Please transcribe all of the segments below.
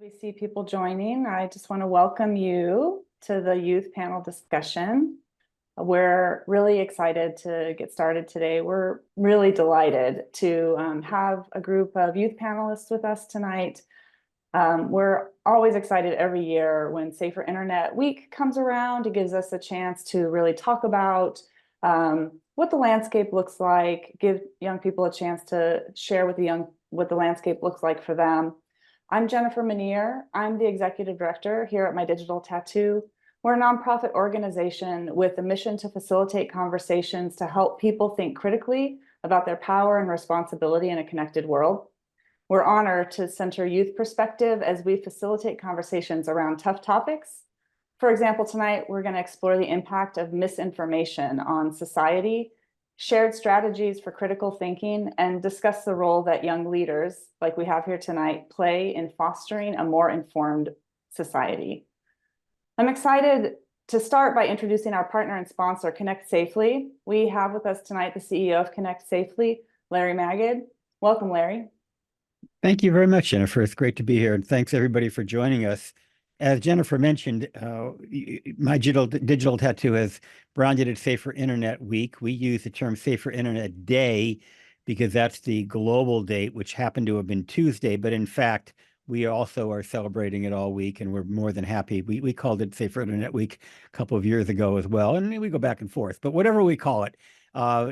We see people joining. I just want to welcome you to the youth panel discussion. We're really excited to get started today. We're really delighted to have a group of youth panelists with us tonight. We're always excited every year when Safer Internet Week comes around. It gives us a chance to really talk about what the landscape looks like, give young people a chance to share with what the landscape looks like for them. I'm Jennifer Manier. I'm the executive director here at My Digital Tattoo. We're a nonprofit organization with a mission to facilitate conversations to help people think critically about their power and responsibility in a connected world. We're honored to center youth perspective as we facilitate conversations around tough topics. For example, tonight, we're going to explore the impact of misinformation on society, shared strategies for critical thinking, and discuss the role that young leaders, like we have here tonight, play in fostering a more informed society. I'm excited to start by introducing our partner and sponsor, Connect Safely. We have with us tonight the CEO of Connect Safely, Larry Magid. Welcome, Larry. Thank you very much, Jennifer. It's great to be here, and thanks everybody for joining us. As Jennifer mentioned, My Digital Tattoo has branded it Safer Internet Week. We use the term Safer Internet Day because that's the global date, which happened to have been Tuesday, but in fact, we also are celebrating it all week, and we're more than happy. We called it Safer Internet Week a couple of years ago as well, and we go back and forth. But whatever we call it,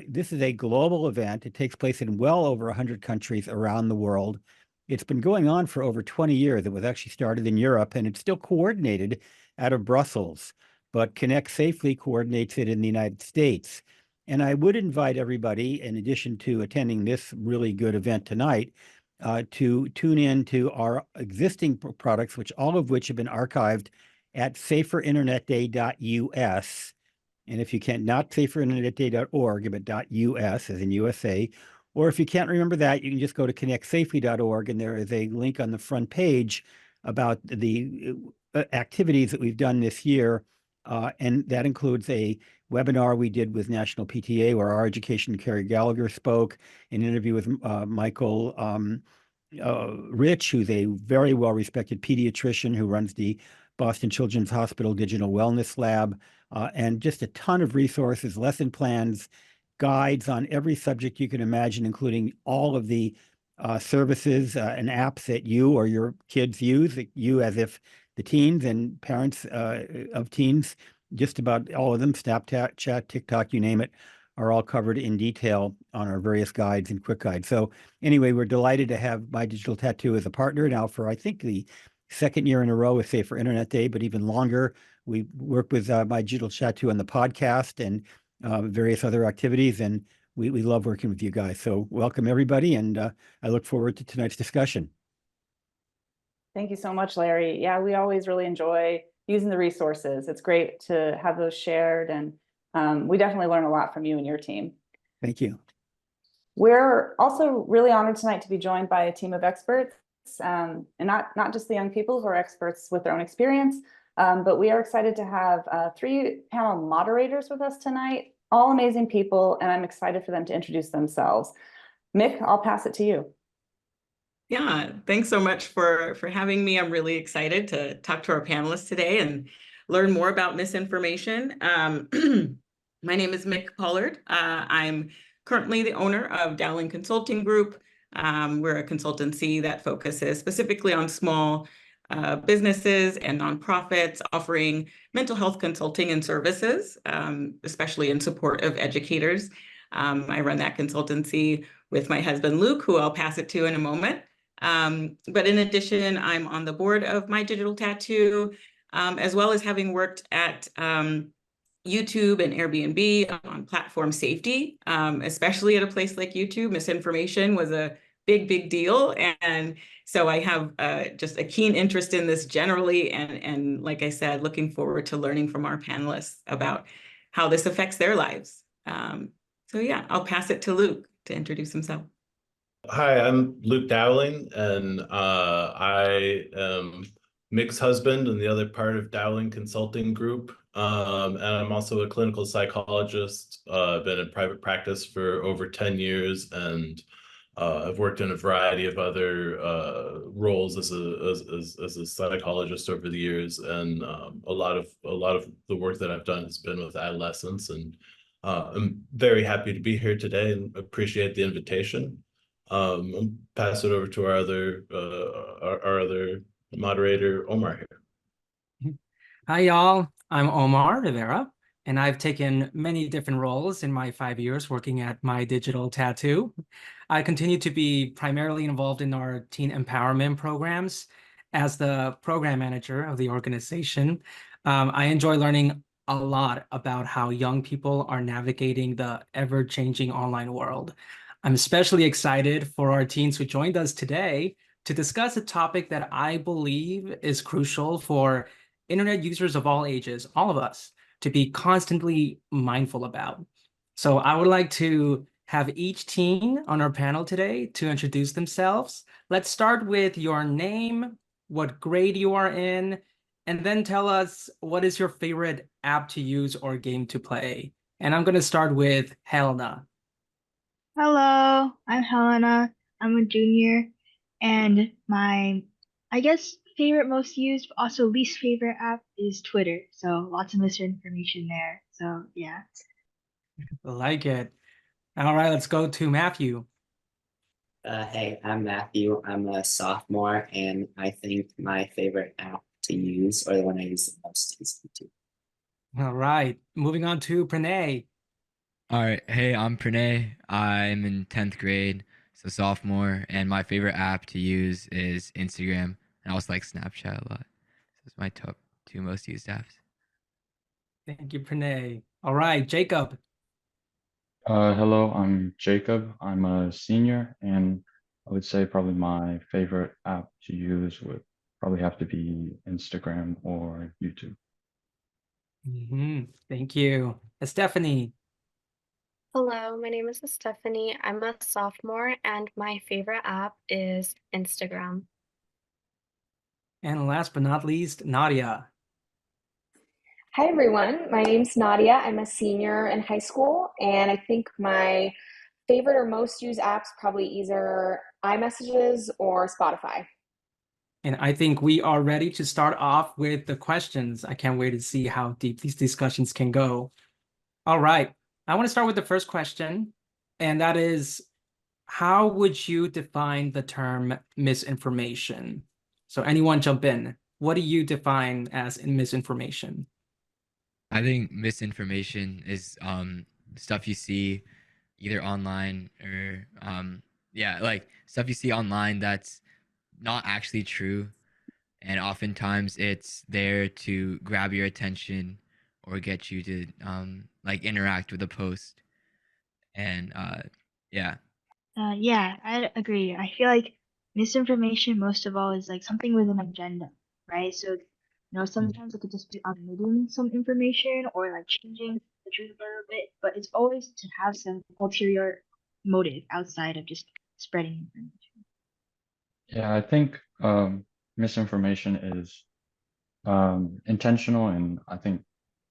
this is a global event. It takes place in well over 100 countries around the world. It's been going on for over 20 years. It was actually started in Europe, and it's still coordinated out of Brussels, but Connect Safely coordinates it in the United States. And I would invite everybody, in addition to attending this really good event tonight, to tune in to our existing products, all of which have been archived at saferinternetday.us. And if you can't, not saferinternetday.org, but .us as in USA. Or if you can't remember that, you can just go to connectsafely.org, and there is a link on the front page about the activities that we've done this year. And that includes a webinar we did with National PTA, where our education Carrie Gallagher spoke, an interview with Michael Rich, who's a very well-respected pediatrician who runs the Boston Children's Hospital Digital Wellness Lab, and just a ton of resources, lesson plans, guides on every subject you can imagine, including all of the services and apps that you or your kids use, you as if the teens and parents of teens, just about all of them, Snapchat, Chat, TikTok, you name it, are all covered in detail on our various guides and quick guides. So anyway, we're delighted to have My Digital Tattoo as a partner now for, I think, the second year in a row with Safer Internet Day, but even longer. We work with My Digital Tattoo on the podcast and various other activities, and we love working with you guys. So welcome everybody, and I look forward to tonight's discussion. Thank you so much, Larry. Yeah, we always really enjoy using the resources. It's great to have those shared, and we definitely learn a lot from you and your team. Thank you. We're also really honored tonight to be joined by a team of experts, and not just the young people who are experts with their own experience, but we are excited to have 3 panel moderators with us tonight, all amazing people, and I'm excited for them to introduce themselves. Mick, I'll pass it to you. Yeah, thanks so much for having me. I'm really excited to talk to our panelists today and learn more about misinformation. My name is Mick Pollard. I'm currently the owner of Dowling Consulting Group. We're a consultancy that focuses specifically on small businesses and nonprofits, offering mental health consulting and services, especially in support of educators. I run that consultancy with my husband, Luke, who I'll pass it to in a moment. But in addition, I'm on the board of My Digital Tattoo, as well as having worked at YouTube and Airbnb on platform safety, especially at a place like YouTube. Misinformation was a big deal. And so I have just a keen interest in this generally. And like I said, looking forward to learning from our panelists about how this affects their lives. So yeah, I'll pass it to Luke to introduce himself. Hi, I'm Luke Dowling, and I am Mick's husband and the other part of Dowling Consulting Group. And I'm also a clinical psychologist. Been in private practice for over 10 years and I've worked in a variety of other roles as a psychologist over the years, and a lot of the work that I've done has been with adolescents. And I'm very happy to be here today and appreciate the invitation. I'll pass it over to our other moderator, Omar here. Hi, y'all. I'm Omar Rivera, and I've taken many different roles in my 5 years working at My Digital Tattoo. I continue to be primarily involved in our teen empowerment programs as the program manager of the organization. I enjoy learning a lot about how young people are navigating the ever-changing online world. I'm especially excited for our teens who joined us today to discuss a topic that I believe is crucial for internet users of all ages, all of us, to be constantly mindful about. So I would like to have each teen on our panel today to introduce themselves. Let's start with your name, what grade you are in, and then tell us what is your favorite app to use or game to play. And I'm going to start with Helena. Hello, I'm Helena. I'm a junior, and my, I guess, favorite, most used, but also least favorite app is Twitter. So lots of misinformation there. So yeah. Like it. All right, let's go to Matthew. Hey, I'm Matthew. I'm a sophomore, and I think my favorite app to use, or the one I use the most, is YouTube. All right, moving on to Pranay. All right. Hey, I'm Pranay. I'm in 10th grade, so sophomore, and my favorite app to use is Instagram. And I also like Snapchat a lot. So it's my top 2 most used apps. Thank you, Pranay. All right, Jacob. Hello, I'm Jacob. I'm a senior, and I would say probably my favorite app to use would probably have to be Instagram or YouTube. Thank you. Stephanie. Hello, my name is Stephanie. I'm a sophomore, and my favorite app is Instagram. And last but not least, Nadia. Hi, everyone. My name's Nadia. I'm a senior in high school, and I think my favorite or most used apps probably either iMessages or Spotify. And I think we are ready to start off with the questions. I can't wait to see how deep these discussions can go. All right, I want to start with the first question, and that is, how would you define the term misinformation? So anyone jump in. What do you define as misinformation? I think misinformation is stuff you see either online or like stuff you see online that's not actually true, and oftentimes it's there to grab your attention or get you to like interact with a post. And yeah. Yeah, I agree. I feel like misinformation most of all is like something with an agenda, right? So, sometimes it could just be omitting some information or like changing the truth a little bit, but it's always to have some ulterior motive outside of just spreading information. Yeah, I think misinformation is intentional, and I think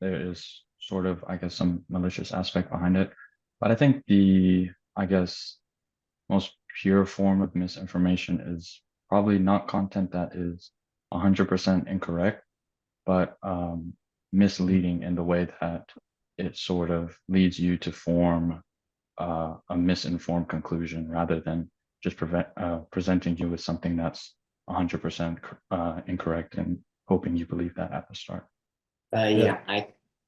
there is sort of, I guess, some malicious aspect behind it. But I think I guess, most pure form of misinformation is probably not content that is 100% incorrect, but misleading in the way that it sort of leads you to form a misinformed conclusion rather than just presenting you with something that's 100% incorrect and hoping you believe that at the start. Yeah,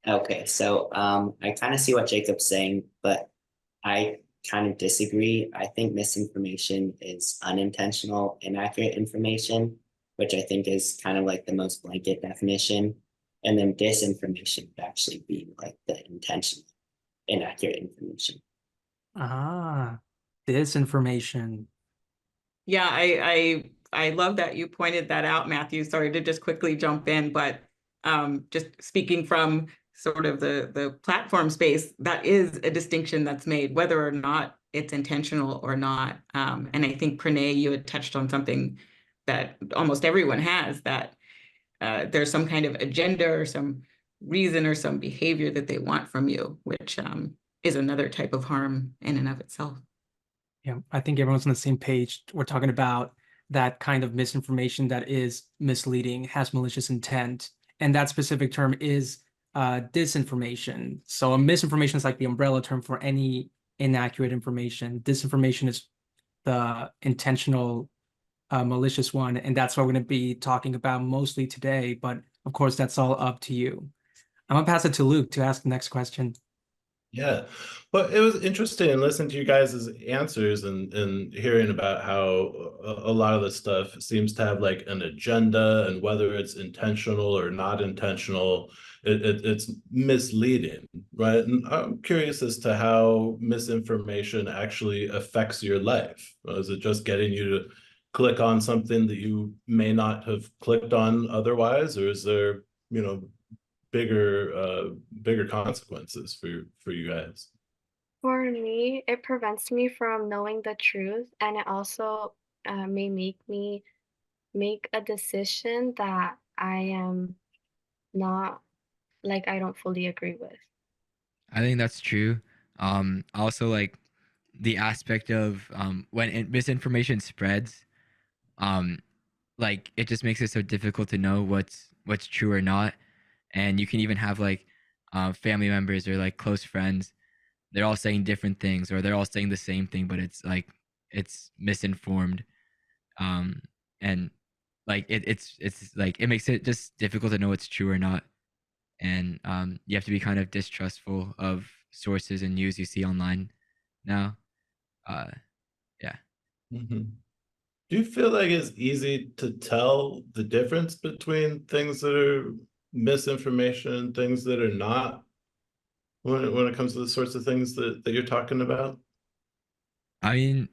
okay. So I kind of see what Jacob's saying, but I kind of disagree. I think misinformation is unintentional, inaccurate information, which I think is kind of like the most blanket definition. And then disinformation would actually be like the intentional, inaccurate information. Disinformation. Yeah, I love that you pointed that out, Matthew. Sorry to just quickly jump in, but just speaking from sort of the platform space, that is a distinction that's made, whether or not it's intentional or not. And I think, Pranay, you had touched on something that almost everyone has, that there's some kind of agenda or some reason or some behavior that they want from you, which is another type of harm in and of itself. Yeah, I think everyone's on the same page. We're talking about that kind of misinformation that is misleading, has malicious intent, and that specific term is disinformation. So a misinformation is like the umbrella term for any inaccurate information. Disinformation is the intentional malicious one, and that's what we're going to be talking about mostly today. But of course, that's all up to you. I'm gonna pass it to Luke to ask the next question. Yeah, well, it was interesting listening to you guys' answers and hearing about how a lot of this stuff seems to have like an agenda, and whether it's intentional or not intentional, it's misleading, right? And I'm curious as to how misinformation actually affects your life. Is it just getting you to click on something that you may not have clicked on otherwise, or is there, bigger consequences for you guys? For me, it prevents me from knowing the truth, and it also may make me make a decision that I am not like I don't fully agree with. I think that's true. Also, like the aspect of when misinformation spreads, um, like it just makes it so difficult to know what's true or not. And you can even have like family members or like close friends. They're all saying different things, or they're all saying the same thing, but it's like it's misinformed. Um, and like it's like it makes it just difficult to know what's true or not. And you have to be kind of distrustful of sources and news you see online now. Uh, yeah. Mhm. Do you feel like it's easy to tell the difference between things that are misinformation and things that are not, when it comes to the sorts of things that you're talking about? I mean,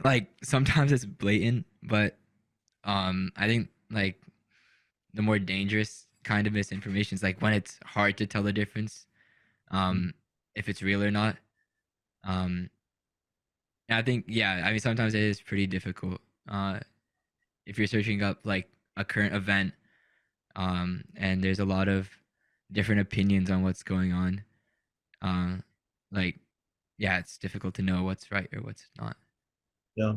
like sometimes it's blatant, but I think like the more dangerous kind of misinformation is like when it's hard to tell the difference, um, if it's real or not. Um, and I think yeah, I mean sometimes it is pretty difficult. If you're searching up like a current event, and there's a lot of different opinions on what's going on, um, like yeah, it's difficult to know what's right or what's not. Yeah.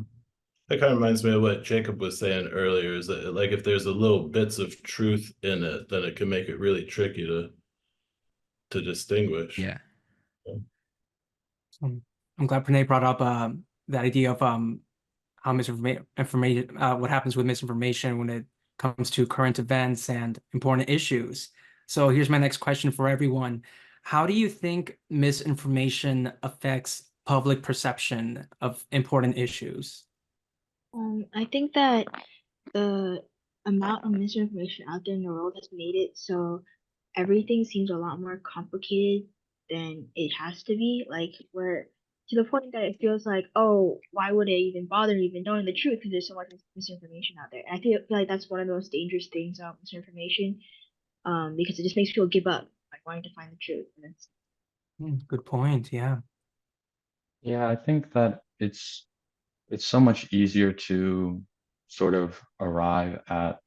That kind of reminds me of what Jacob was saying earlier, is that like if there's a little bits of truth in it, then it can make it really tricky to distinguish. Yeah. I'm glad Pranay brought up that idea of how misinformation, what happens with misinformation when it comes to current events and important issues. So here's my next question for everyone. How do you think misinformation affects public perception of important issues? I think that the amount of misinformation out there in the world has made it so everything seems a lot more complicated than it has to be. Like where to the point that it feels like, oh, why would I even bother even knowing the truth? Because there's so much misinformation out there. And I feel like that's one of the most dangerous things about misinformation, because it just makes people give up, like wanting to find the truth. And it's Good point. Yeah. Yeah, I think that it's so much easier to sort of arrive at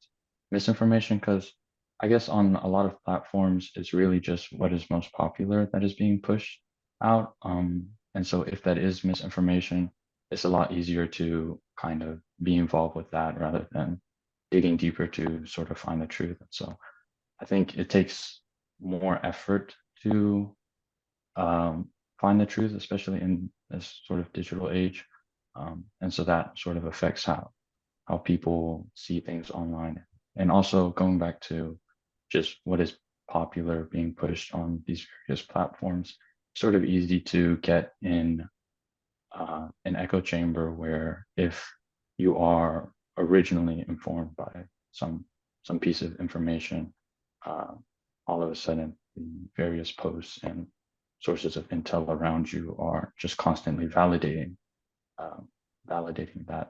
misinformation because I guess on a lot of platforms, it's really just what is most popular that is being pushed out. And so if that is misinformation, it's a lot easier to kind of be involved with that rather than digging deeper to sort of find the truth. So I think it takes more effort to um, find the truth, especially in this sort of digital age. And so that sort of affects how people see things online. And also going back to just what is popular being pushed on these various platforms, sort of easy to get in an echo chamber where if you are originally informed by some piece of information, uh, all of a sudden the various posts and sources of intel around you are just constantly um, validating that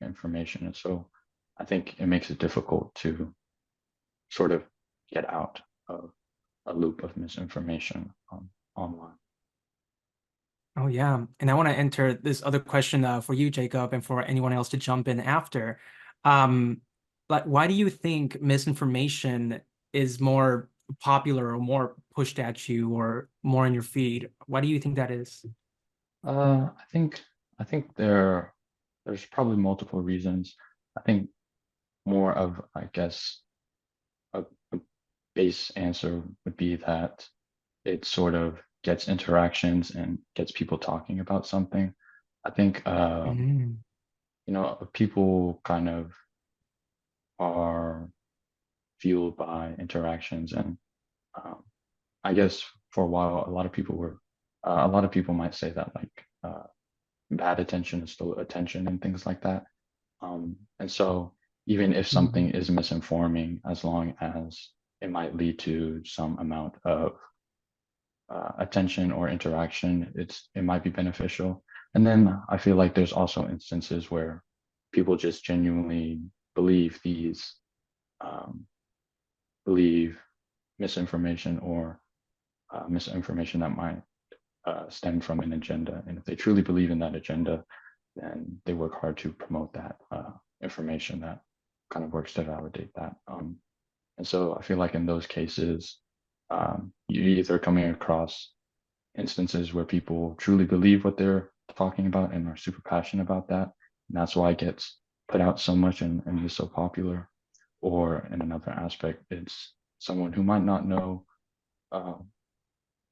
information. And so I think it makes it difficult to sort of get out of a loop of misinformation online. Oh, yeah. And I want to enter this other question for you, Jacob, and for anyone else to jump in after. Like, why do you think misinformation is more popular or more pushed at you or more in your feed? Why do you think that is? I think there's probably multiple reasons. I think more of, I guess, a base answer would be that it sort of gets interactions and gets people talking about something. I think Mm. people kind of are fueled by interactions, and um, I guess for a while, a lot of people might say that like bad attention is still attention and things like that. And so even if something Mm. is misinforming, as long as it might lead to some amount of attention or interaction, it might be beneficial. And then I feel like there's also instances where people just genuinely believe these um, believe misinformation or misinformation that might stem from an agenda. And if they truly believe in that agenda, then they work hard to promote that information that kind of works to validate that. And so I feel like in those cases, you're either coming across instances where people truly believe what they're talking about and are super passionate about that. And that's why it gets put out so much and is so popular. Or in another aspect, it's someone who might not know uh,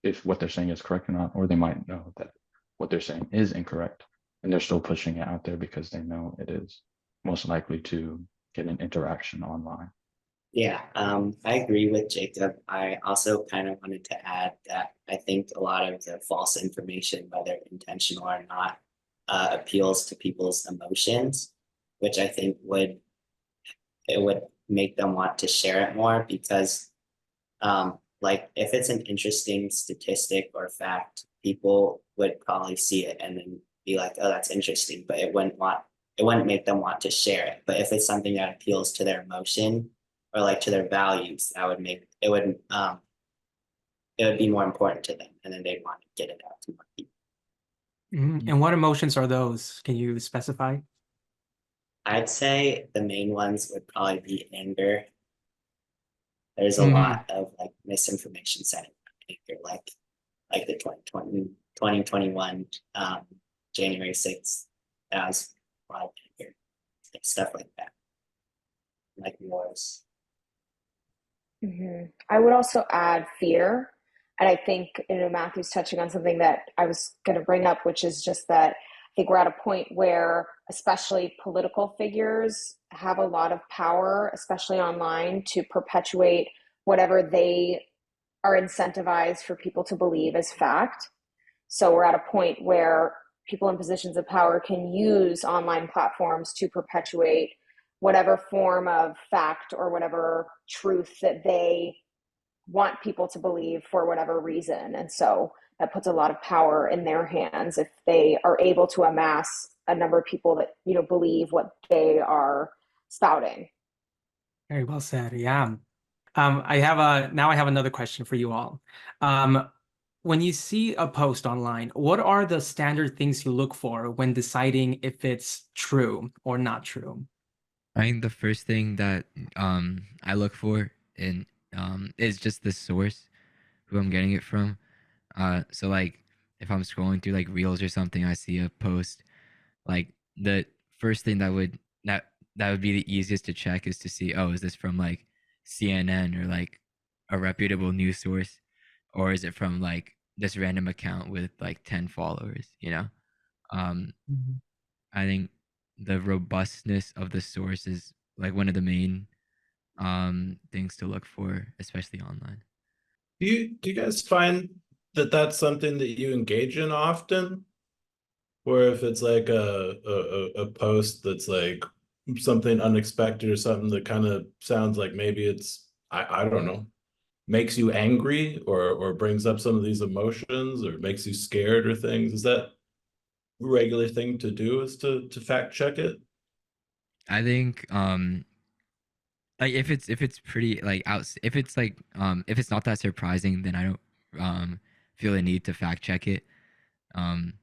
if what they're saying is correct or not, or they might know that what they're saying is incorrect, and they're still pushing it out there because they know it is most likely to get an interaction online. Yeah, I agree with Jacob. I also kind of wanted to add that I think a lot of the false information, whether intentional or not, appeals to people's emotions, which I think would make them want to share it more because like if it's an interesting statistic or fact, people would probably see it and then be like, oh, that's interesting, but it wouldn't make them want to share it. But if it's something that appeals to their emotion or like to their values, that would make it would be more important to them, and then they'd want to get it out to more people. And what emotions are those? Can you specify? I'd say the main ones would probably be anger. There's a Mhm. lot of like misinformation centered around anger, like the 2021 January 6th. That was a lot of anger, stuff like that, like wars. I would also add fear. And I think, Matthew's touching on something that I was going to bring up, which is just that I think we're at a point where, especially political figures, have a lot of power, especially online, to perpetuate whatever they are incentivized for people to believe as fact. So we're at a point where people in positions of power can use online platforms to perpetuate whatever form of fact or whatever truth that they want people to believe for whatever reason. And so that puts a lot of power in their hands if they are able to amass a number of people that, believe what they are spouting. Very well said. Yeah. I have another question for you all. When you see a post online, what are the standard things you look for when deciding if it's true or not true? I think the first thing that I look for in is just the source, who I'm getting it from. So like if I'm scrolling through like reels or something, I see a post, like the first thing that would be the easiest to check is to see, oh, is this from like CNN or like a reputable news source, or is it from like this random account with like 10 followers, you know? Um, Mhm. I think the robustness of the source is like one of the main things to look for, especially online. Do you guys find that that's something that you engage in often? Or if it's like a post that's like something unexpected or something that kind of sounds like maybe it's I don't know, makes you angry or brings up some of these emotions or makes you scared or things. Is that a regular thing to do, is to fact check it? I think like if it's pretty like out if it's not that surprising, then I don't feel a need to fact check it. Um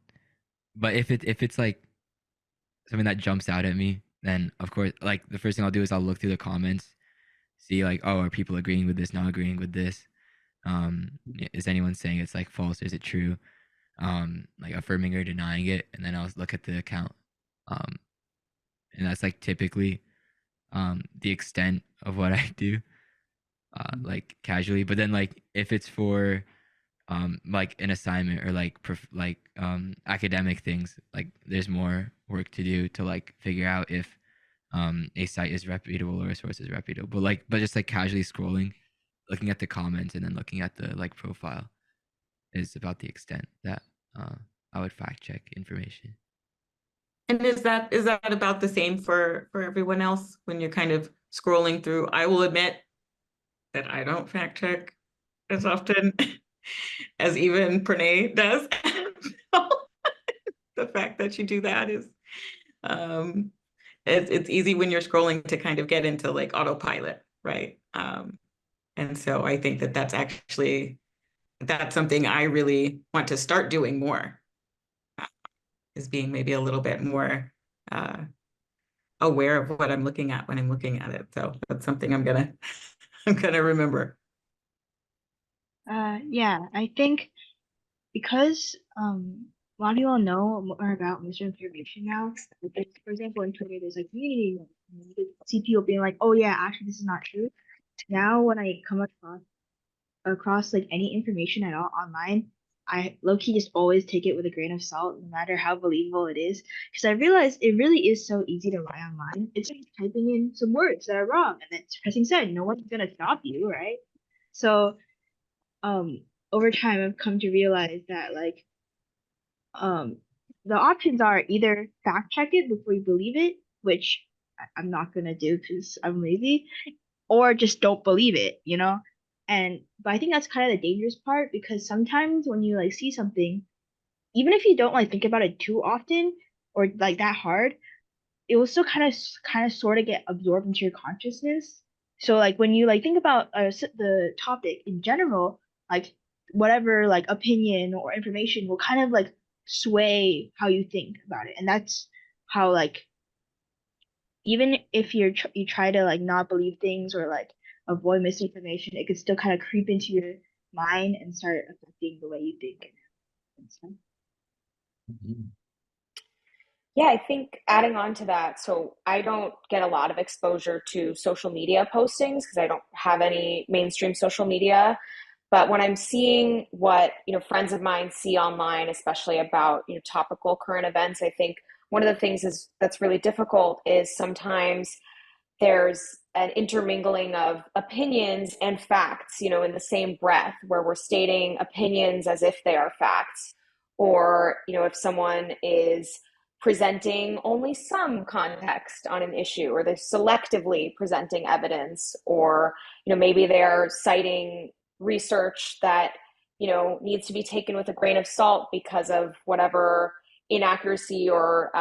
but if it's like something that jumps out at me, then of course like the first thing I'll do is I'll look through the comments, see like, oh, are people agreeing with this, not agreeing with this? Is anyone saying it's like false? Is it true? like affirming or denying it, and then I'll look at the account. And that's like typically the extent of what I do, like casually. But then like if it's for like an assignment or like academic things, like there's more work to do to like figure out if a site is reputable or a source is reputable. But just like casually scrolling, looking at the comments and then looking at the like profile is about the extent that I would fact check information. And is that about the same for everyone else when you're kind of scrolling through? I will admit that I don't fact check as often as even Pranay does. The fact that you do that is it's easy when you're scrolling to kind of get into like autopilot, right? And so I think that that's something I really want to start doing more, is being maybe a little bit more aware of what I'm looking at when I'm looking at it. So that's something I'm gonna remember. Yeah, I think because a lot of people know more about misinformation now. Like, for example, in Twitter, there's like community, and you could see people being like, "Oh yeah, actually, this is not true." Now, when I come across like any information at all online, I low key just always take it with a grain of salt, no matter how believable it is, because I realize it really is so easy to lie online. It's like typing in some words that are wrong and then pressing send. No one's gonna stop you, right? So, over time, I've come to realize that like the options are either fact check it before you believe it, which I'm not gonna do because I'm lazy, or just don't believe it, you know? But I think that's kind of the dangerous part, because sometimes when you like see something, even if you don't like think about it too often or like that hard, it will still kind of sort of get absorbed into your consciousness. So like when you like think about the topic in general, like whatever like opinion or information will kind of like sway how you think about it, and that's how like even if you try to like not believe things or like avoid misinformation, it could still kind of creep into your mind and start affecting the way you think and stuff. Yeah, I think adding on to that, so I don't get a lot of exposure to social media postings because I don't have any mainstream social media. But when I'm seeing what, friends of mine see online, especially about, topical current events, I think one of the things that's really difficult is sometimes there's an intermingling of opinions and facts, in the same breath, where we're stating opinions as if they are facts. Or, if someone is presenting only some context on an issue, or they're selectively presenting evidence, or, maybe they're citing research that, needs to be taken with a grain of salt because of whatever inaccuracy or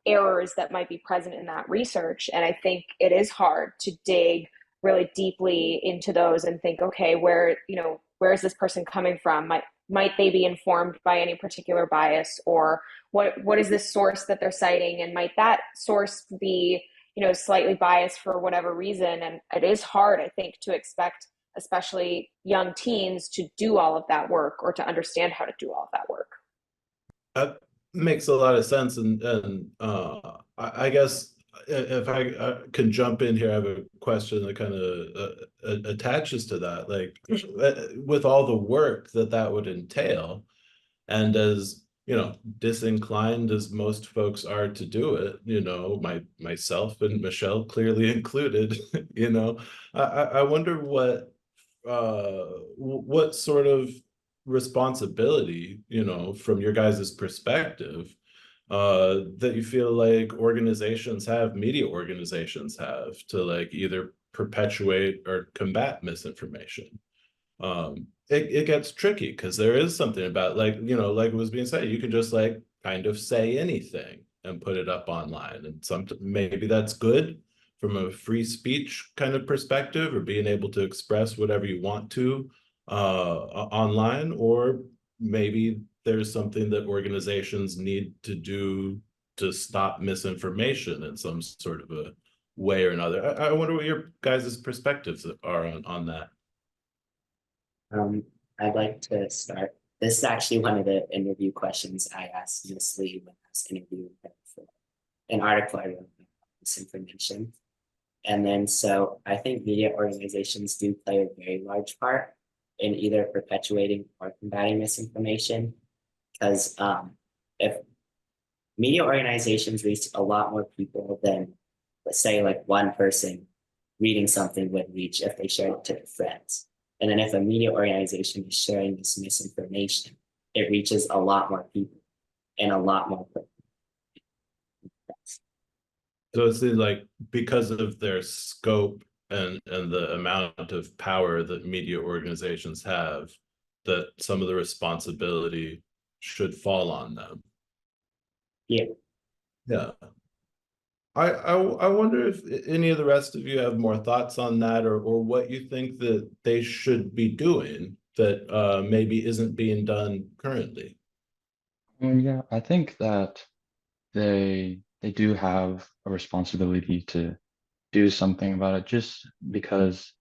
errors that might be present in that research. And I think it is hard to dig really deeply into those and think, okay, where is this person coming from? Might they be informed by any particular bias, or what is this source that they're citing, and might that source be slightly biased for whatever reason? And it is hard, I think, to expect especially young teens to do all of that work or to understand how to do all of that work. That makes a lot of sense, and I guess if I can jump in here, I have a question that kind of attaches to that. Like, with all the work that would entail, and as disinclined as most folks are to do it, myself and Michelle clearly included, I wonder what sort of responsibility, from your guys' perspective, that you feel like media organizations have to like either perpetuate or combat misinformation. It gets tricky because there is something about like it was being said, you can just like kind of say anything and put it up online, and maybe that's good from a free speech kind of perspective, or being able to express whatever you want to online, or maybe there's something that organizations need to do to stop misinformation in some sort of a way or another. I wonder what your guys' perspectives are on that. I'd like to start this is actually one of the interview questions I asked Ms. Lee when I was interviewing her for an article I wrote about misinformation. And then, so I think media organizations do play a very large part in either perpetuating or combating misinformation. Because if media organizations reach a lot more people than, let's say, like one person reading something would reach if they shared it to their friends. And then if a media organization is sharing this misinformation, it reaches a lot more people and a lot more quickly. So it's like because of their scope and the amount of power that media organizations have, that some of the responsibility should fall on them. Yeah. Yeah. I wonder if any of the rest of you have more thoughts on that, or what you think that they should be doing that maybe isn't being done currently. Yeah, I think that they do have a responsibility to do something about it, just because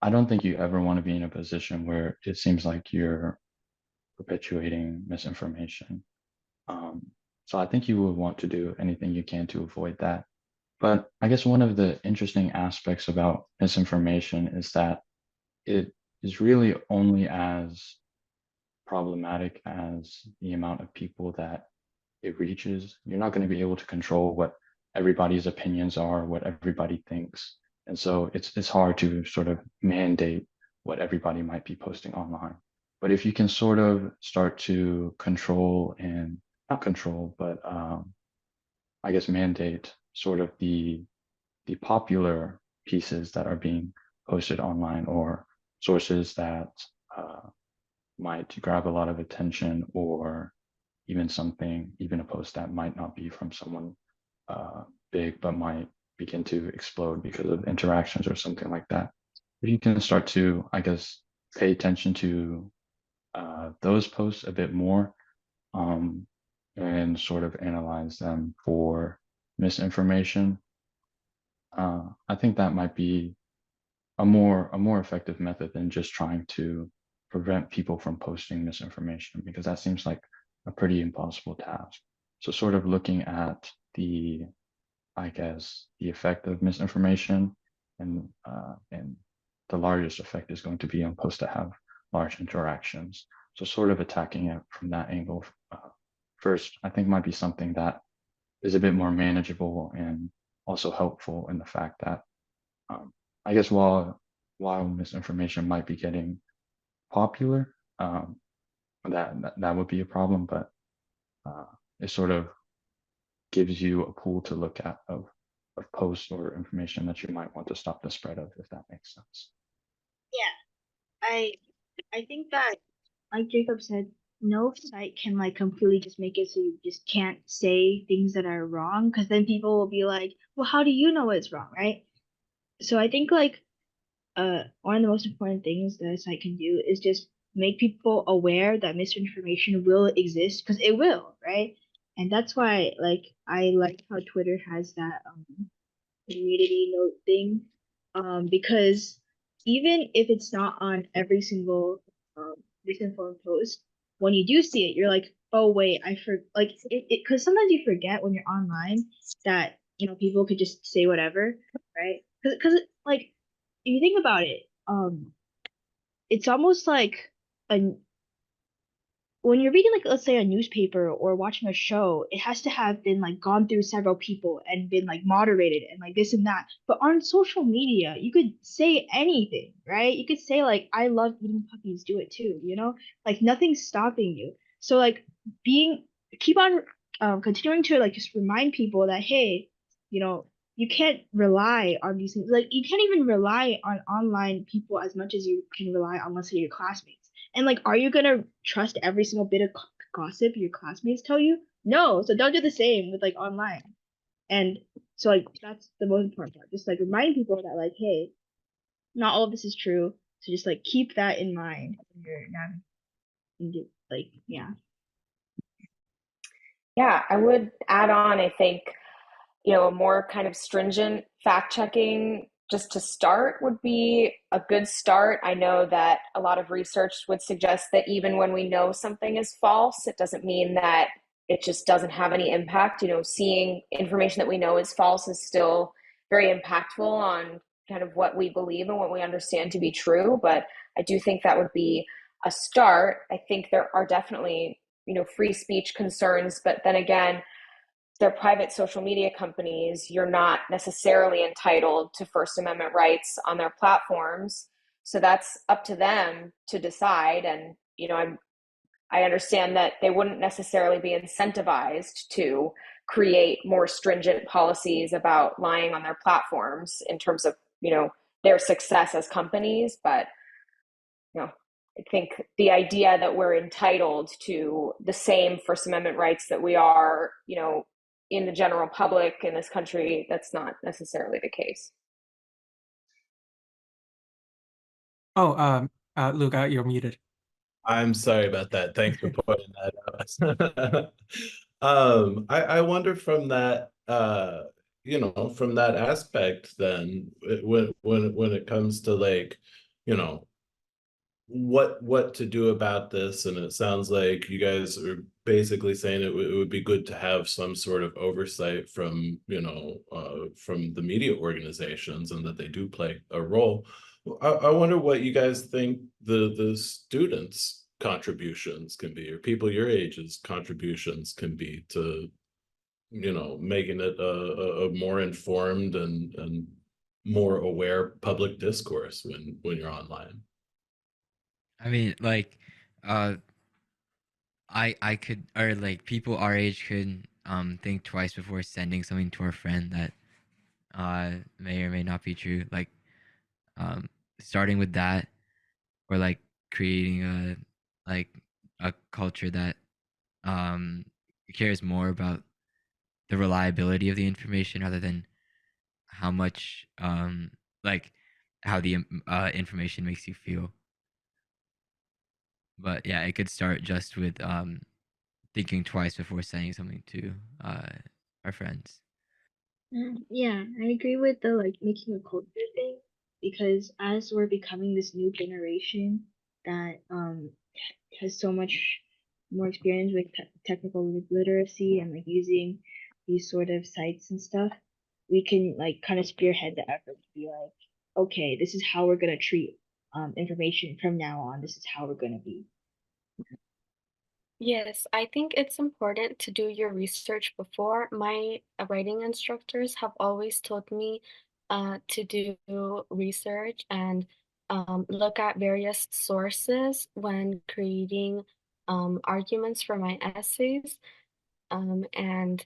I don't think you ever want to be in a position where it seems like you're perpetuating misinformation. So I think you would want to do anything you can to avoid that. But I guess one of the interesting aspects about misinformation is that it is really only as problematic as the amount of people that it reaches. You're not going to be able to control what everybody's opinions are, what everybody thinks. And so it's hard to sort of mandate what everybody might be posting online. But if you can sort of start to control and not control, but I guess mandate sort of the popular pieces that are being posted online, or sources that might grab a lot of attention, or even a post that might not be from someone big, but might begin to explode because of interactions or something like that. If you can start to, I guess, pay attention to those posts a bit more, and sort of analyze them for misinformation, I think that might be a more effective method than just trying to prevent people from posting misinformation, because that seems like a pretty impossible task. So sort of looking at the effect of misinformation, and the largest effect is going to be on posts that have large interactions. So sort of attacking it from that angle first, I think might be something that is a bit more manageable, and also helpful in the fact that I guess while misinformation might be getting popular, that would be a problem, but it sort of gives you a pool to look at of posts or information that you might want to stop the spread of, if that makes sense. Yeah, I think that, like Jacob said, no site can like completely just make it so you just can't say things that are wrong, because then people will be like, well, how do you know it's wrong, right? So I think like one of the most important things that a site can do is just make people aware that misinformation will exist, because it will, right? And that's why like I like how Twitter has that community note thing, because even if it's not on every single misinformed post, when you do see it, you're like, oh wait, like it, because sometimes you forget when you're online that people could just say whatever, right? Because like if you think about it, it's almost like a when you're reading, like, let's say a newspaper or watching a show, it has to have been like gone through several people and been like moderated and like this and that. But on social media, you could say anything, right? You could say like, I love eating puppies, do it too, like nothing's stopping you. So like keep on continuing to like just remind people that, hey, you can't rely on these things. Like you can't even rely on online people as much as you can rely on, let's say, your classmates. And like, are you gonna trust every single bit of gossip your classmates tell you? No. So don't do the same with like online. And so like that's the most important part. Just like remind people that like, hey, not all of this is true. So just like keep that in mind when you're navigating, like, yeah. Yeah, I would add on, I think, a more kind of stringent fact checking just to start would be a good start. I know that a lot of research would suggest that even when we know something is false, it doesn't mean that it just doesn't have any impact. You know, seeing information that we know is false is still very impactful on kind of what we believe and what we understand to be true. But I do think that would be a start. I think there are definitely, you know, free speech concerns, but then again, they're private social media companies. You're not necessarily entitled to First Amendment rights on their platforms. So that's up to them to decide. And, you know, I understand that they wouldn't necessarily be incentivized to create more stringent policies about lying on their platforms in terms of, you know, their success as companies. But, you know, I think the idea that we're entitled to the same First Amendment rights that we are, you know, in the general public in this country, that's not necessarily the case. Oh, Luke, you're muted. I'm sorry about that. Thanks for pointing that out. I wonder from that, you know, from that aspect, then when it comes to like, you know, what to do about this, and it sounds like you guys are basically saying it would be good to have some sort of oversight from, you know, from the media organizations, and that they do play a role. I wonder what you guys think the students' contributions can be, or people your age's contributions can be to, you know, making it a more informed and more aware public discourse when you're online. I mean, like, I could, or like people our age could think twice before sending something to our friend that may or may not be true. Like starting with that, or like creating like a culture that cares more about the reliability of the information rather than how much like how the information makes you feel. But yeah, it could start just with thinking twice before sending something to our friends. Yeah, I agree with the like making a culture thing because as we're becoming this new generation that has so much more experience with technical literacy and like using these sort of sites and stuff, we can like kind of spearhead the effort to be like, okay, this is how we're gonna treat information from now on. This is how we're gonna be. Yes, I think it's important to do your research before. My writing instructors have always told me to do research and look at various sources when creating arguments for my essays, and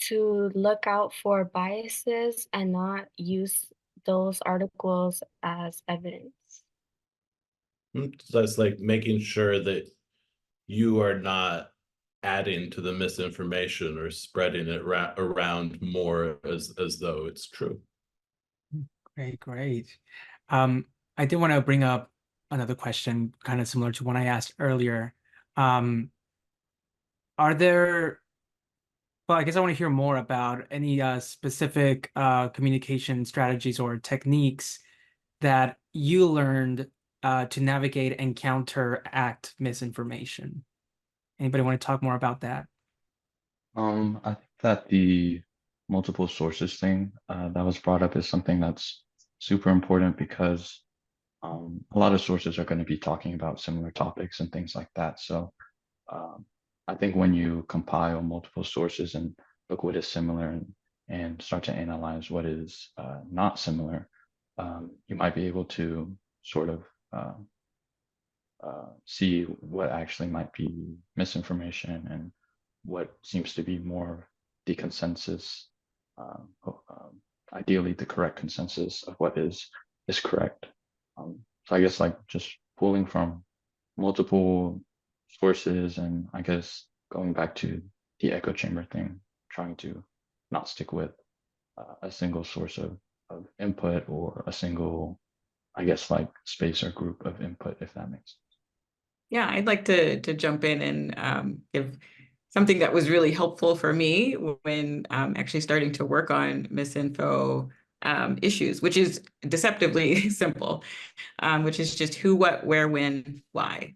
to look out for biases and not use those articles as evidence. So that's like making sure that you are not adding to the misinformation or spreading it around more as though it's true. Great. I did want to bring up another question, kind of similar to one I asked earlier. Are there, well, I guess I want to hear more about any specific communication strategies or techniques that you learned to navigate and counteract misinformation. Anybody want to talk more about that? I think that the multiple sources thing that was brought up is something that's super important because a lot of sources are going to be talking about similar topics and things like that. So I think when you compile multiple sources and look what is similar and start to analyze what is not similar, you might be able to sort of see what actually might be misinformation and what seems to be more the consensus, ideally the correct consensus of what is correct. So I guess like just pulling from multiple sources, and I guess going back to the echo chamber thing, trying to not stick with a single source of input or a single, I guess, like space or group of input, if that makes sense. Yeah, I'd like to jump in and give something that was really helpful for me when actually starting to work on misinfo issues, which is deceptively simple, which is just who, what, where, when, why,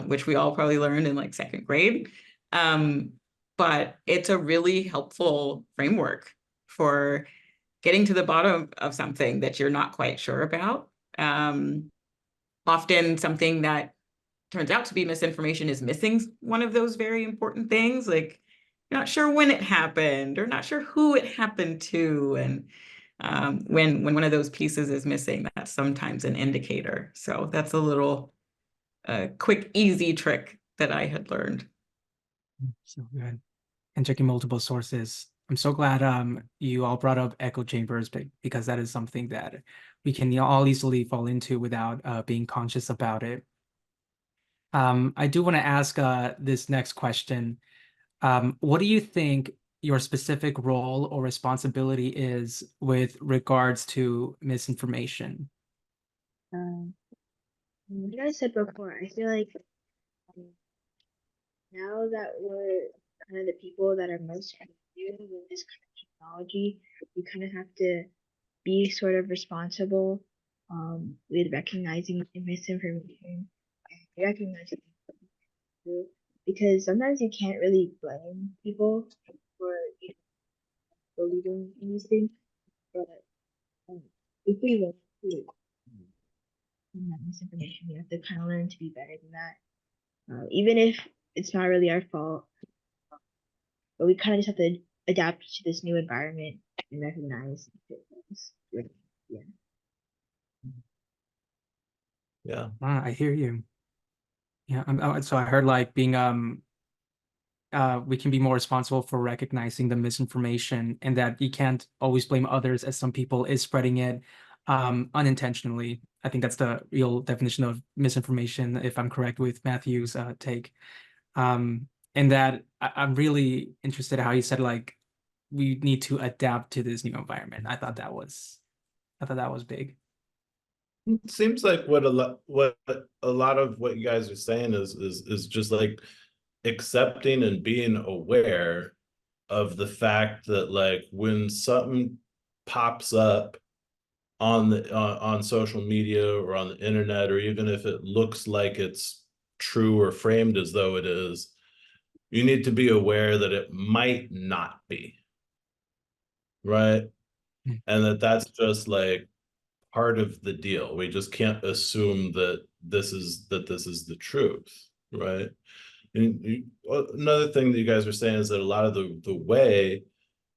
which we all probably learned in like second grade. But it's a really helpful framework for getting to the bottom of something that you're not quite sure about. Often something that turns out to be misinformation is missing one of those very important things, like you're not sure when it happened or not sure who it happened to. And when one of those pieces is missing, that's sometimes an indicator. So that's a little quick, easy trick that I had learned. So good. And checking multiple sources. I'm so glad you all brought up echo chambers, because that is something that we can all easily fall into without being conscious about it. I do want to ask this next question. What do you think your specific role or responsibility is with regards to misinformation? Like I said before, I feel like now that we're kind of the people that are most familiar with this kind of technology, you kind of have to be sort of responsible with recognizing misinformation and recognizing it, because sometimes you can't really blame people for believing in these things, but if we want to that misinformation, we have to kind of learn to be better than that, even if it's not really our fault. But we kind of just have to adapt to this new environment and recognize things. Yeah. Yeah. I hear you. Yeah, so I heard like being we can be more responsible for recognizing the misinformation, and that you can't always blame others, as some people is spreading it unintentionally. I think that's the real definition of misinformation, if I'm correct with Matthew's take. And that I'm really interested in how you said like we need to adapt to this new environment. I thought that was big. It seems like what a lot of what you guys are saying is just like accepting and being aware of the fact that like when something pops up on social media or on the internet, or even if it looks like it's true or framed as though it is, you need to be aware that it might not be, right? And that's just like part of the deal. We just can't assume that this is the truth, right? And another thing that you guys are saying is that a lot of the way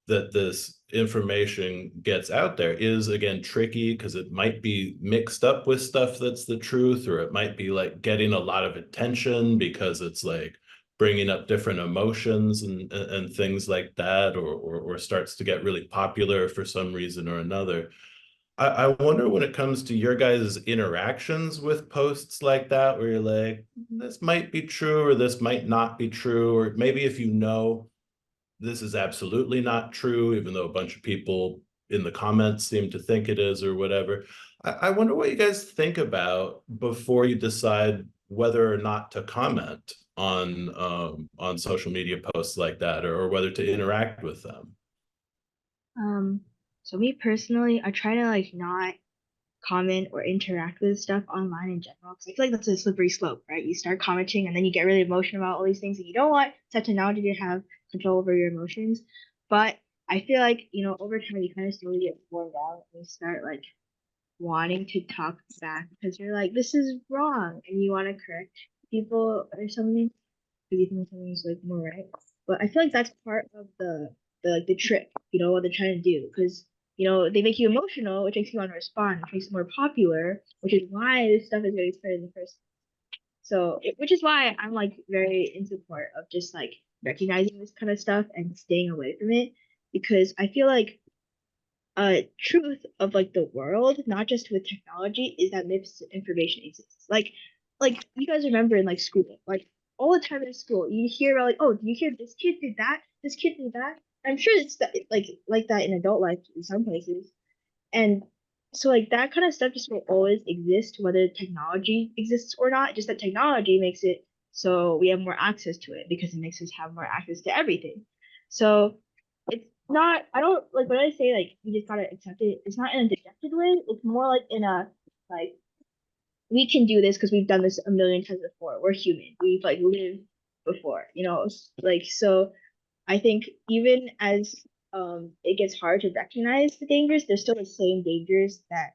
that this information gets out there is, again, tricky, because it might be mixed up with stuff that's the truth, or it might be like getting a lot of attention because it's like bringing up different emotions and things like that, or starts to get really popular for some reason or another. I wonder, when it comes to your guys' interactions with posts like that, where you're like, this might be true or this might not be true, or maybe if you know this is absolutely not true, even though a bunch of people in the comments seem to think it is or whatever. I wonder what you guys think about before you decide whether or not to comment on social media posts like that, or whether to interact with them. So me personally, I try to like not comment or interact with stuff online in general, because I feel like that's a slippery slope, right? You start commenting and then you get really emotional about all these things, and you don't want technology to have control over your emotions. But I feel like, over time you kind of slowly get worn out and you start like wanting to talk back, because you're like, this is wrong, and you want to correct people or something, because you think something is like more right. But I feel like that's part of the trick, what they're trying to do, because they make you emotional, which makes you want to respond, which makes it more popular, which is why this stuff is getting spread in the first. So, which is why I'm like very in support of just like recognizing this kind of stuff and staying away from it, because I feel like truth of like the world, not just with technology, is that misinformation exists. Like you guys remember in like school, like all the time in school, you hear about like, oh, do you hear this kid did that? This kid did that. I'm sure it's like that in adult life in some places. And so like that kind of stuff just will always exist, whether technology exists or not. Just that technology makes it so we have more access to it, because it makes us have more access to everything. So it's not, I don't like when I say like you just gotta accept it, it's not in a dejected way, it's more like in a like we can do this because we've done this a million times before. We're human. We've like lived before, like so I think even as it gets hard to recognize the dangers, there's still the same dangers that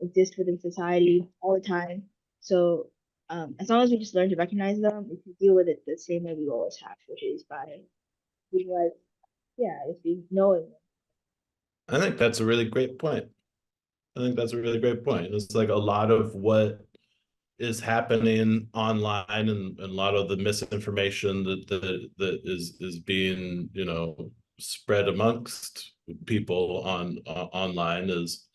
exist within society all the time. So as long as we just learn to recognize them, we can deal with it the same way we always have, which is by being like, yeah, if you knowing. I think that's a really great point. I think that's a really great point. It's like a lot of what is happening online and a lot of the misinformation that is being, spread amongst people online is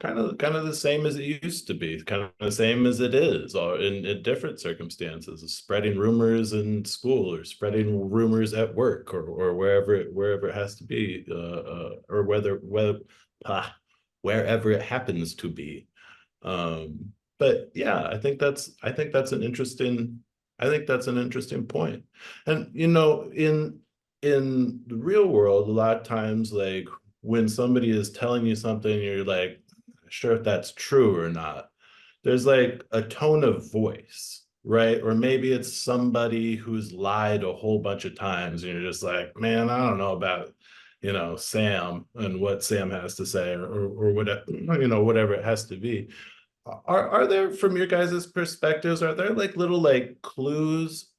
kind of the same as it used to be, kind of the same as it is, or in different circumstances, spreading rumors in school or spreading rumors at work or wherever it has to be, or wherever it happens to be. But yeah, I think that's an interesting point. And in the real world, a lot of times, like when somebody is telling you something, you're like, sure if that's true or not. There's like a tone of voice, right? Or maybe it's somebody who's lied a whole bunch of times, and you're just like, man, I don't know about, Sam and what Sam has to say, or whatever, whatever it has to be. Are there, from your guys' perspectives, are there like little like clues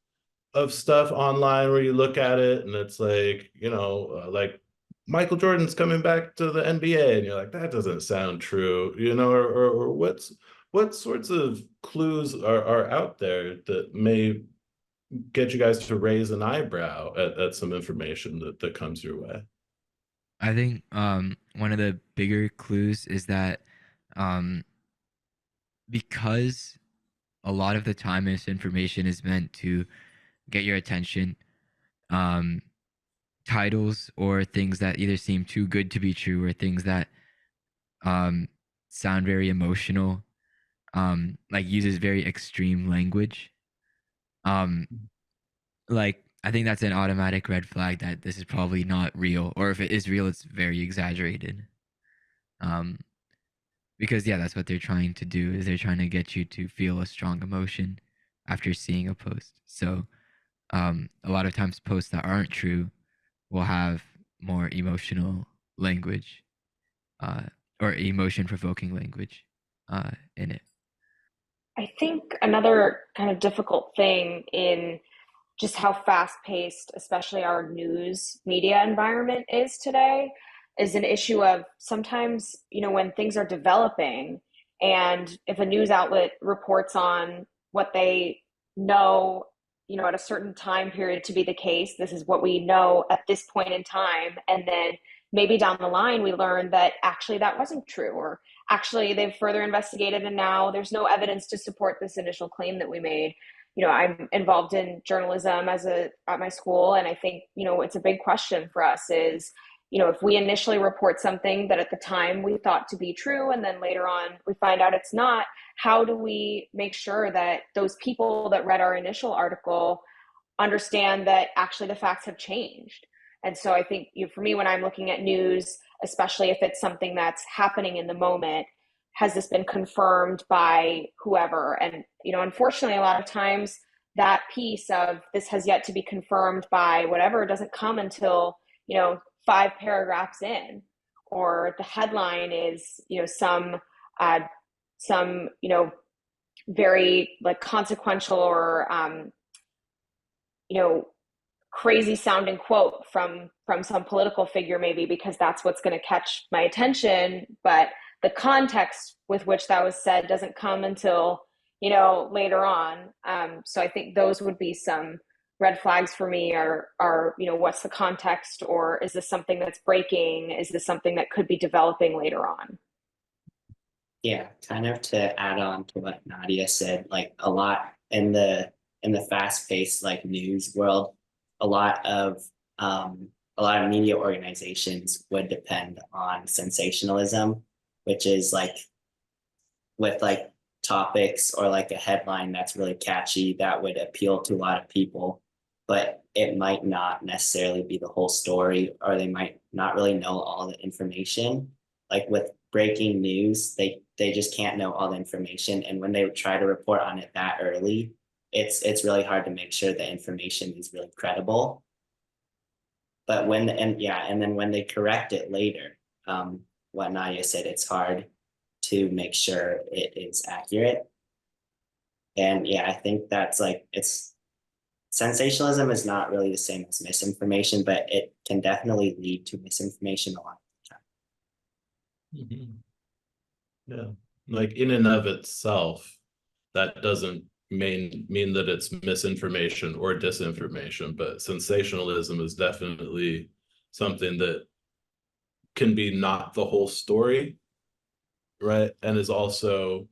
of stuff online where you look at it and it's like, like Michael Jordan's coming back to the NBA, and you're like, that doesn't sound true, or what sorts of clues are out there that may get you guys to raise an eyebrow at some information that comes your way? I think one of the bigger clues is that because a lot of the time misinformation is meant to get your attention, titles or things that either seem too good to be true or things that sound very emotional, like uses very extreme language. Like I think that's an automatic red flag that this is probably not real, or if it is real, it's very exaggerated. Because yeah, that's what they're trying to do, is they're trying to get you to feel a strong emotion after seeing a post. So a lot of times posts that aren't true will have more emotional language, or emotion provoking language in it. I think another kind of difficult thing in just how fast paced, especially our news media environment is today, is an issue of sometimes, when things are developing, and if a news outlet reports on what they know, at a certain time period to be the case, this is what we know at this point in time. And then maybe down the line, we learn that actually that wasn't true, or actually they've further investigated and now there's no evidence to support this initial claim that we made. I'm involved in journalism at my school, and I think it's a big question for us is, if we initially report something that at the time we thought to be true, and then later on we find out it's not, how do we make sure that those people that read our initial article understand that actually the facts have changed? And so I think, for me, when I'm looking at news, especially if it's something that's happening in the moment, has this been confirmed by whoever? And, unfortunately, a lot of times that piece of this has yet to be confirmed by whatever doesn't come until, 5 paragraphs in, or the headline is, some, very like consequential or, crazy sounding quote from some political figure, maybe because that's what's going to catch my attention, but the context with which that was said doesn't come until later on. So I think those would be some red flags for me, are what's the context, or is this something that's breaking, is this something that could be developing later on? Yeah, kind of to add on to what Nadia said, like a lot in the fast-paced like news world, a lot of media organizations would depend on sensationalism, which is like with like topics or like a headline that's really catchy that would appeal to a lot of people. But it might not necessarily be the whole story, or they might not really know all the information. Like with breaking news, they just can't know all the information. And when they try to report on it that early, it's really hard to make sure the information is really credible. But and then when they correct it later, what Nadia said, it's hard to make sure it is accurate. And yeah, I think that's like, sensationalism is not really the same as misinformation, but it can definitely lead to misinformation a lot of the time. Yeah, like in and of itself, that doesn't mean that it's misinformation or disinformation, but sensationalism is definitely something that can be not the whole story, right? And is also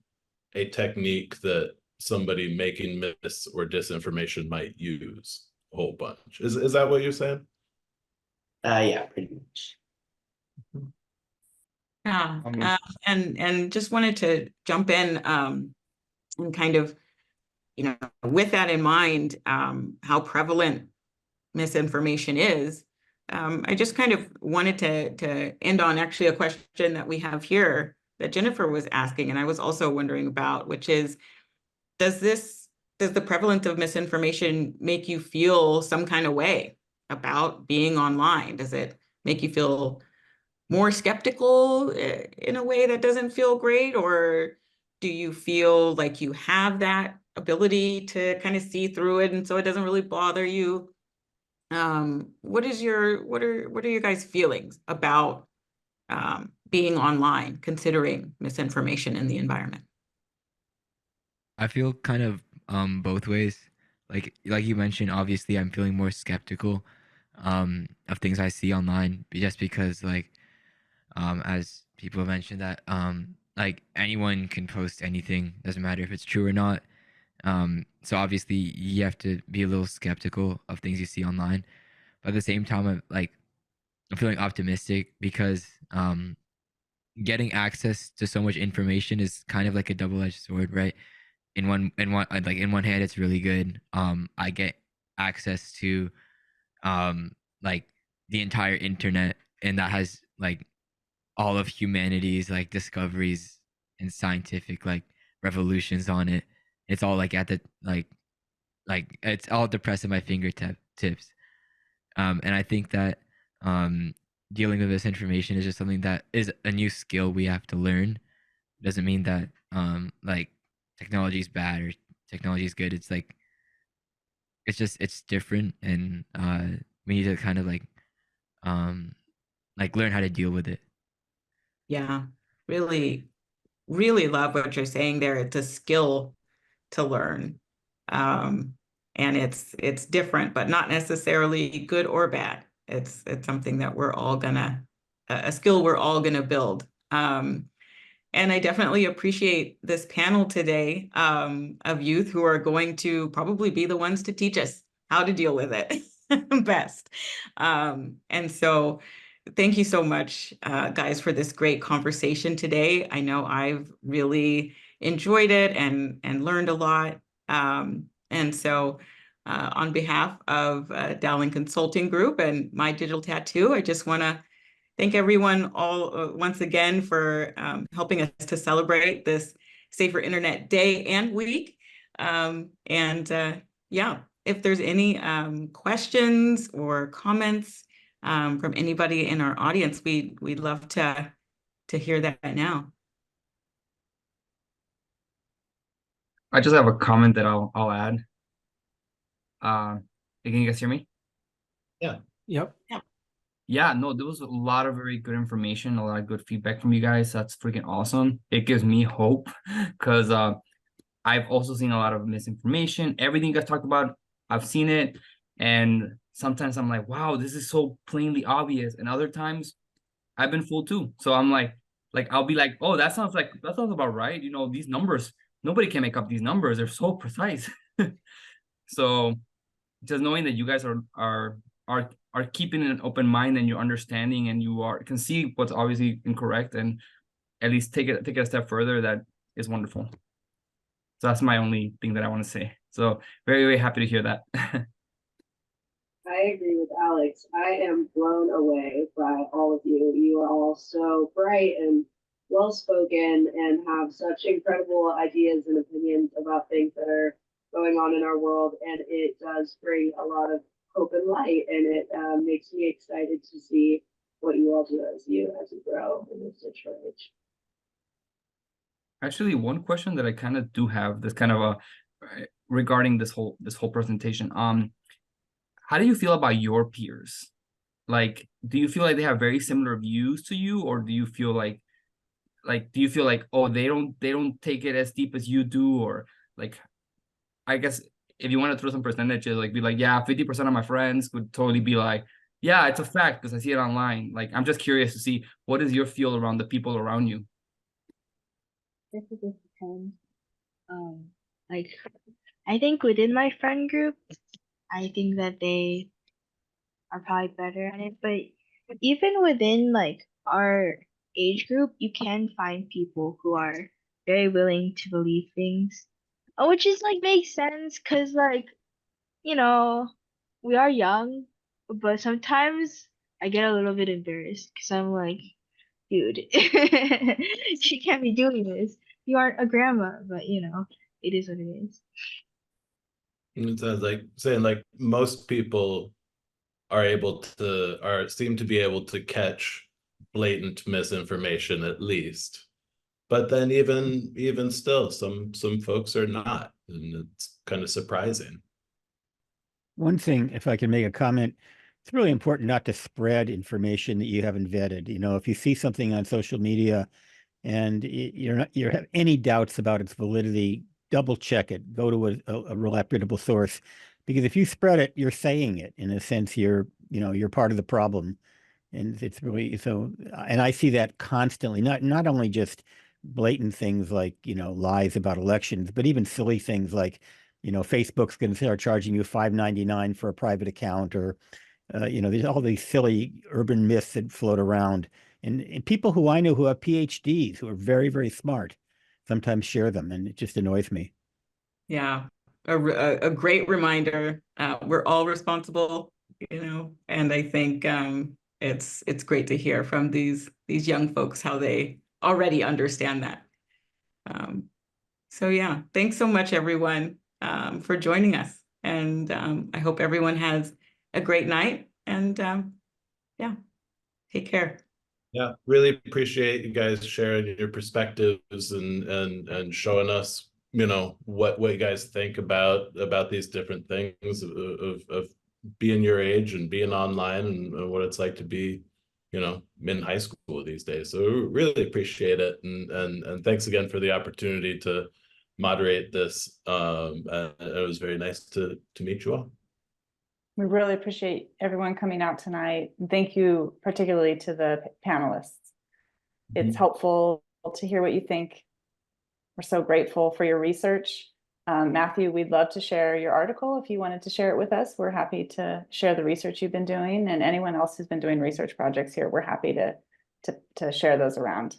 a technique that somebody making mis or disinformation might use a whole bunch. Is that what you're saying? Yeah, pretty much. Yeah, and just wanted to jump in and kind of, with that in mind, how prevalent misinformation is. I just kind of wanted to end on actually a question that we have here that Jennifer was asking, and I was also wondering about, which is, does the prevalence of misinformation make you feel some kind of way about being online? Does it make you feel more skeptical in a way that doesn't feel great? Or do you feel like you have that ability to kind of see through it and so it doesn't really bother you? What are your guys' feelings about being online, considering misinformation in the environment? I feel kind of both ways. Like you mentioned, obviously I'm feeling more skeptical of things I see online, just because like as people have mentioned that like anyone can post anything, doesn't matter if it's true or not. So obviously you have to be a little skeptical of things you see online. But at the same time, I'm feeling optimistic because getting access to so much information is kind of like a double-edged sword, right? In one hand it's really good. I get access to like the entire internet, and that has like all of humanity's like discoveries and scientific like revolutions on it. It's all like at the like it's all depressed at my fingertips. And I think that dealing with this information is just something that is a new skill we have to learn. It doesn't mean that like technology is bad or technology is good. It's like it's different, and we need to kind of like learn how to deal with it. Yeah, really, really love what you're saying there. It's a skill to learn. And it's different, but not necessarily good or bad. It's something that we're all gonna, a skill we're all gonna build. And I definitely appreciate this panel today of youth who are going to probably be the ones to teach us how to deal with it best. And so thank you so much, guys, for this great conversation today. I know I've really enjoyed it and learned a lot. And so on behalf of Dowling Consulting Group and My Digital Tattoo, I just want to thank everyone all once again for helping us to celebrate this Safer Internet Day and Week. Yeah, if there's any questions or comments from anybody in our audience, we'd love to hear that now. I just have a comment that I'll add. Can you guys hear me? Yeah. Yep. Yeah, no, there was a lot of very good information, a lot of good feedback from you guys. That's freaking awesome. It gives me hope because I've also seen a lot of misinformation. Everything you guys talked about, I've seen it. And sometimes I'm like, wow, this is so plainly obvious. And other times I've been fooled too. So I'm like I'll be like, oh, that sounds about right. You know, these numbers, nobody can make up these numbers. They're so precise. So just knowing that you guys are keeping an open mind and you're understanding and can see what's obviously incorrect and at least take it a step further, that is wonderful. So that's my only thing that I want to say. So very, very happy to hear that. I agree with Alex. I am blown away by all of you. You are all so bright and well spoken and have such incredible ideas and opinions about things that are going on in our world. And it does bring a lot of hope and light. And it makes me excited to see what you all do as you grow in this digital age. Actually, one question that I kind of do have this kind of a regarding this whole presentation. How do you feel about your peers? Like, do you feel like they have very similar views to you, or do you feel like do you feel like, oh, they don't take it as deep as you do, or like, I guess if you want to throw some percentages, like be like, yeah, 50% of my friends would totally be like, yeah, it's a fact because I see it online. Like, I'm just curious to see what is your feel around the people around you. This is just depends. Like I think within my friend group, I think that they are probably better at it. But even within like our age group, you can find people who are very willing to believe things, which is like makes sense because like you know we are young, but sometimes I get a little bit embarrassed because I'm like, dude, she can't be doing this. You aren't a grandma, but it is what it is. It sounds like saying like most people seem to be able to catch blatant misinformation at least. But then even still, some folks are not, and it's kind of surprising. One thing, if I can make a comment, it's really important not to spread information that you haven't vetted. If you see something on social media and you have any doubts about its validity, double check it. Go to a reputable source, because if you spread it, you're saying it. In a sense, you're part of the problem, and it's really so. And I see that constantly. Not only just blatant things like lies about elections, but even silly things like Facebook's going to start charging you $5.99 for a private account, or there's all these silly urban myths that float around. And people who I know who have PhDs, who are very, very smart, sometimes share them, and it just annoys me. Yeah, a great reminder. We're all responsible, and I think it's great to hear from these young folks how they already understand that. So yeah, thanks so much, everyone, for joining us. And I hope everyone has a great night. And yeah, take care. Yeah, really appreciate you guys sharing your perspectives and showing us, what you guys think about these different things of being your age and being online, and what it's like to be, in high school these days. So really appreciate it, and thanks again for the opportunity to moderate this. And it was very nice to meet you all. We really appreciate everyone coming out tonight. Thank you particularly to the panelists. It's helpful to hear what you think. We're so grateful for your research. Matthew, we'd love to share your article. If you wanted to share it with us, we're happy to share the research you've been doing, and anyone else who's been doing research projects here, we're happy to share those around.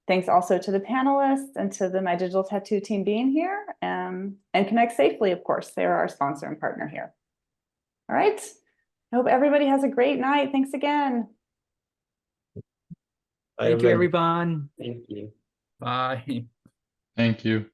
Thanks also to the panelists and to the My Digital Tattoo team being here, and Connect Safely, of course. They are our sponsor and partner here. All right. I hope everybody has a great night. Thanks again. Thank you, everyone. Thank you. Bye. Thank you.